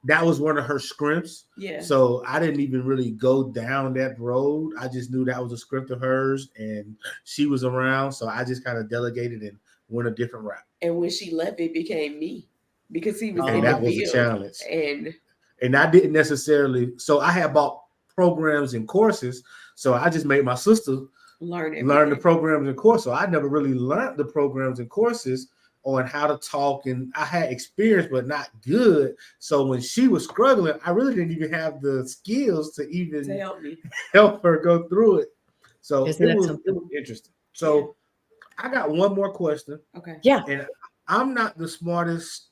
that was one of her scripts. Yeah. So I didn't even really go down that road. I just knew that was a script of hers, and she was around. So I just kind of delegated and went a different route. And when she left, it became me, because he was in And that the was a field. challenge. And I didn't necessarily. So I had bought programs and courses. So I just made my sister learn the programs and courses. So I never really learned the programs and courses on how to talk, and I had experience, but not good. So when she was struggling, I really didn't even have the skills to even help her go through it. So it was interesting. So I got one more question. Okay. Yeah. And I'm not the smartest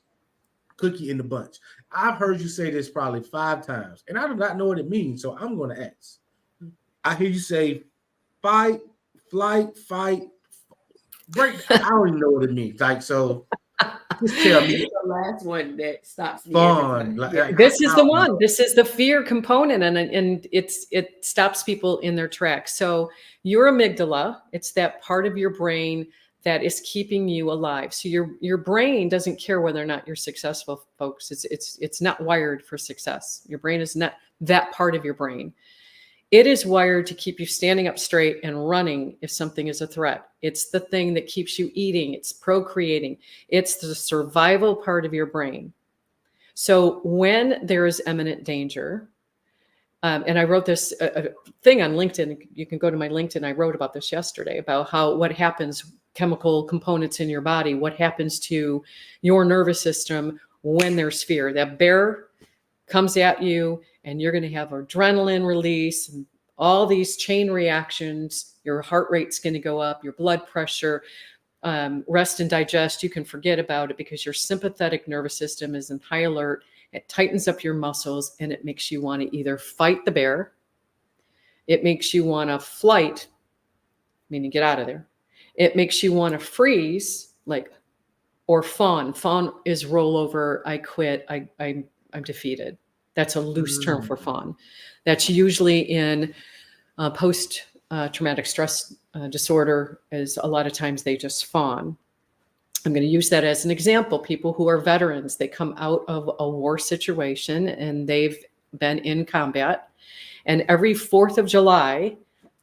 cookie in the bunch. I've heard you say this probably 5 times, and I do not know what it means. So I'm going to ask. I hear you say fight, flight, fight, break. I don't even know what it means. Like, so just tell me. The last one that stops me. Fun. This is the one. This is the fear component, and it stops people in their tracks. So your amygdala, it's that part of your brain that is keeping you alive. So your brain doesn't care whether or not you're successful, folks. It's not wired for success. Your brain is not that part of your brain. It is wired to keep you standing up straight and running if something is a threat. It's the thing that keeps you eating. It's procreating. It's the survival part of your brain. So when there is imminent danger, and I wrote this thing on LinkedIn. You can go to my LinkedIn. I wrote about this yesterday, about what happens, chemical components in your body, what happens to your nervous system when there's fear. That bear comes at you, and you're going to have adrenaline release and all these chain reactions. Your heart rate's going to go up, your blood pressure, rest and digest. You can forget about it because your sympathetic nervous system is in high alert. It tightens up your muscles, and it makes you want to either fight the bear. It makes you want to flight, meaning get out of there. It makes you want to freeze, or fawn. Fawn is roll over. I quit. I'm defeated. That's a loose term for fawn. That's usually in post-traumatic stress disorder, as a lot of times they just fawn. I'm going to use that as an example. People who are veterans, they come out of a war situation and they've been in combat. And every 4th of July,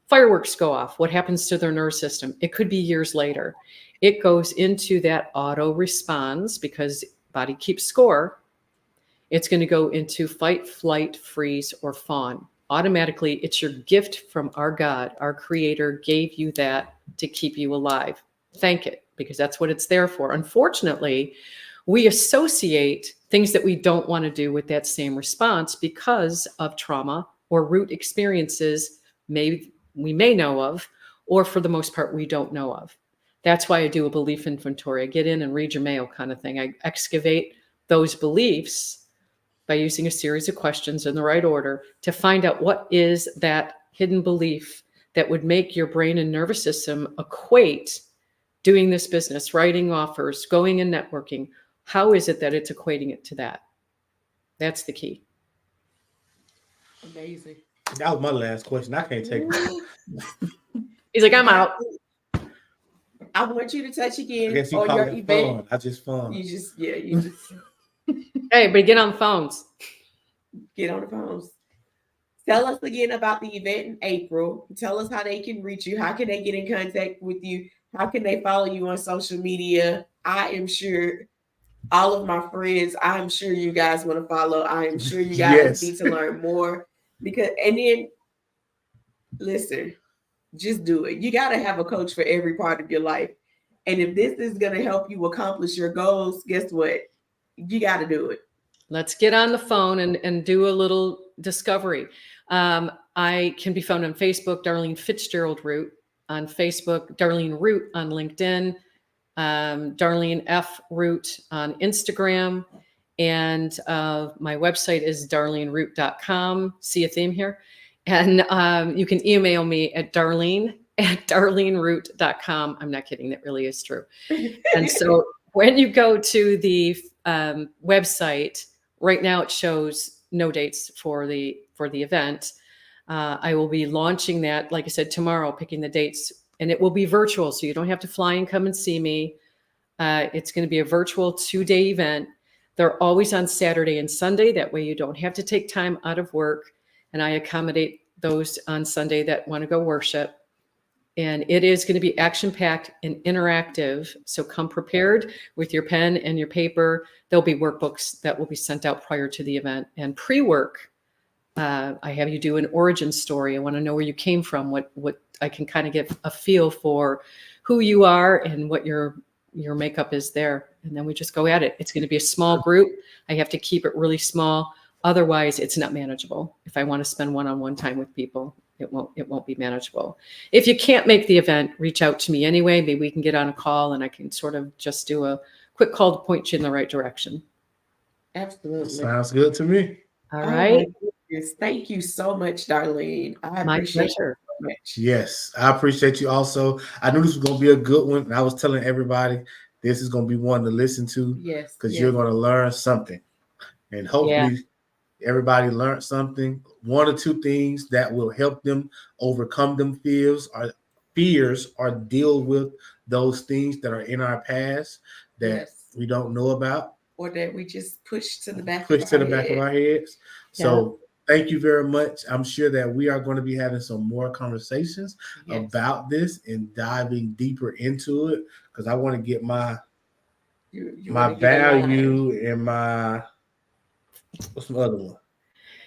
fireworks go off. What happens to their nervous system? It could be years later. It goes into that auto response because body keeps score. It's going to go into fight, flight, freeze, or fawn. Automatically, it's your gift from our God. Our Creator gave you that to keep you alive. Thank it, because that's what it's there for. Unfortunately, we associate things that we don't want to do with that same response because of trauma or root experiences we may know of, or for the most part, we don't know of. That's why I do a belief inventory. I get in and read your mail kind of thing. I excavate those beliefs by using a series of questions in the right order to find out what is that hidden belief that would make your brain and nervous system equate doing this business, writing offers, going and networking, how is it that it's equating it to that? That's the key. Amazing. That was my last question. I can't take it. He's like, I'm out. I want you to touch I again guess you on call your it event. fun. I just fun. You just Hey, but get on the phones. get on the phones. Tell us again about the event in April. Tell us how they can reach you. How can they get in contact with you? How can they follow you on social media? I am sure all of my friends, I'm sure you guys want to follow. I am sure you guys Yes. need to learn more and then listen, just do it. You got to have a coach for every part of your life. And if this is going to help you accomplish your goals, guess what? You got to do it. Let's get on the phone and do a little discovery. I can be found on Facebook, Darlene Fitzgerald Root on Facebook, Darlene Root on LinkedIn, Darlene F. Root on Instagram, and my website is darleneroot.com. See a theme here? And you can email me at darleneroot.com. I'm not kidding. That really is true. And so when you go to the website, right now it shows no dates for the event. I will be launching that, like I said, tomorrow, picking the dates, and it will be virtual. So you don't have to fly and come and see me. It's going to be a virtual 2-day event. They're always on Saturday and Sunday. That way you don't have to take time out of work. And I accommodate those on Sunday that want to go worship. And it is going to be action-packed and interactive. So come prepared with your pen and your paper. There'll be workbooks that will be sent out prior to the event. And pre-work, I have you do an origin story. I want to know where you came from, what I can kind of get a feel for who you are and what your makeup is there. And then we just go at it. It's going to be a small group. I have to keep it really small. Otherwise, it's not manageable. If I want to spend one-on-one time with people, it won't be manageable. If you can't make the event, reach out to me anyway. Maybe we can get on a call and I can sort of just do a quick call to point you in the right direction. Absolutely. Sounds good to me. All right. Thank you so much, Darlene. I My appreciate pleasure. it so much. Yes, I appreciate you also. I knew this was going to be a good one. And I was telling everybody this is going to be one to listen to. Yes. Because you're going to learn something. And hopefully everybody learned something. 1 or 2 things that will help them overcome them fears or deal with those things that are in our past that we don't know about. Or that we just push to the back of our heads. So thank you very much. I'm sure that we are going to be having some more conversations about this and diving deeper into it because I want to get my value and my what's the other one?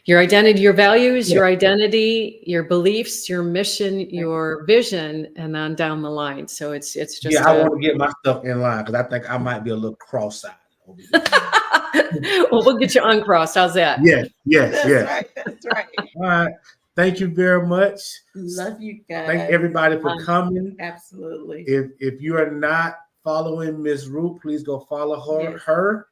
Your identity, your values, your identity, your beliefs, your mission, your vision, and then down the line. So it's just I want to get my stuff in line because I think I might be a little cross-eyed. Well, we'll get you uncrossed. How's that? Yes. That's right. All right. Thank you very much. Love you guys. Thank everybody for coming. Absolutely. If you are not following Ms. Root, please go follow her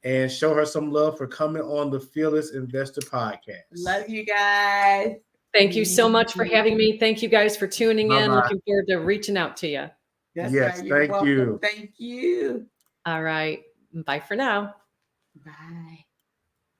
and show her some love for coming on the Fearless Investor Podcast. Love you guys. Thank you so much for having me. Thank you guys for tuning in. Looking forward to reaching out to you. Yes, thank you. Thank you. All right. Bye for now. Bye.